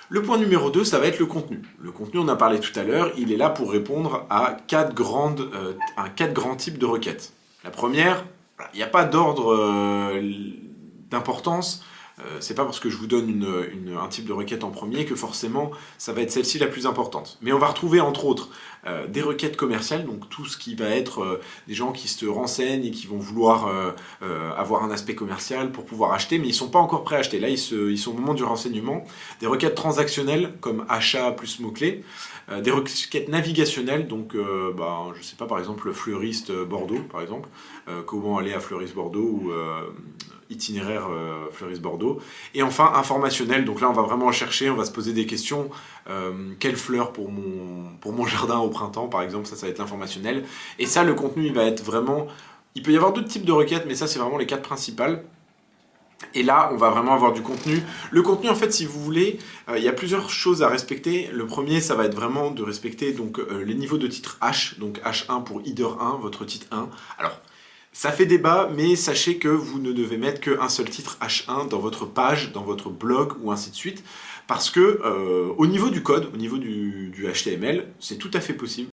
Le point numéro 2, ça va être le contenu. Le contenu, on en a parlé tout à l'heure, il est là pour répondre à quatre grands types de requêtes. La première, il n'y a pas d'ordre d'importance. C'est pas parce que je vous donne un type de requête en premier que forcément ça va être celle-ci la plus importante. Mais on va retrouver entre autres des requêtes commerciales, donc tout ce qui va être des gens qui se renseignent et qui vont vouloir avoir un aspect commercial pour pouvoir acheter, mais ils sont pas encore prêts à acheter. Là, ils sont au moment du renseignement. Des requêtes transactionnelles comme achat plus mots-clés, des requêtes navigationnelles, donc je sais pas, par exemple fleuriste Bordeaux, par exemple, comment aller à fleuriste Bordeaux ou itinéraire Fleuris Bordeaux. Et enfin, informationnel, donc là on va vraiment chercher, on va se poser des questions. Quelle fleur pour mon jardin au printemps, par exemple, ça va être l'informationnel. Et ça, le contenu, il va être vraiment... Il peut y avoir d'autres types de requêtes, mais ça, c'est vraiment les quatre principales. Et là, on va vraiment avoir du contenu. Le contenu, en fait, si vous voulez, il y a plusieurs choses à respecter. Le premier, ça va être vraiment de respecter donc, les niveaux de titre H, donc H1 pour header 1, votre titre 1. Alors, ça fait débat, mais sachez que vous ne devez mettre qu'un seul titre H1 dans votre page, dans votre blog ou ainsi de suite. Parce que au niveau du code, au niveau du HTML, c'est tout à fait possible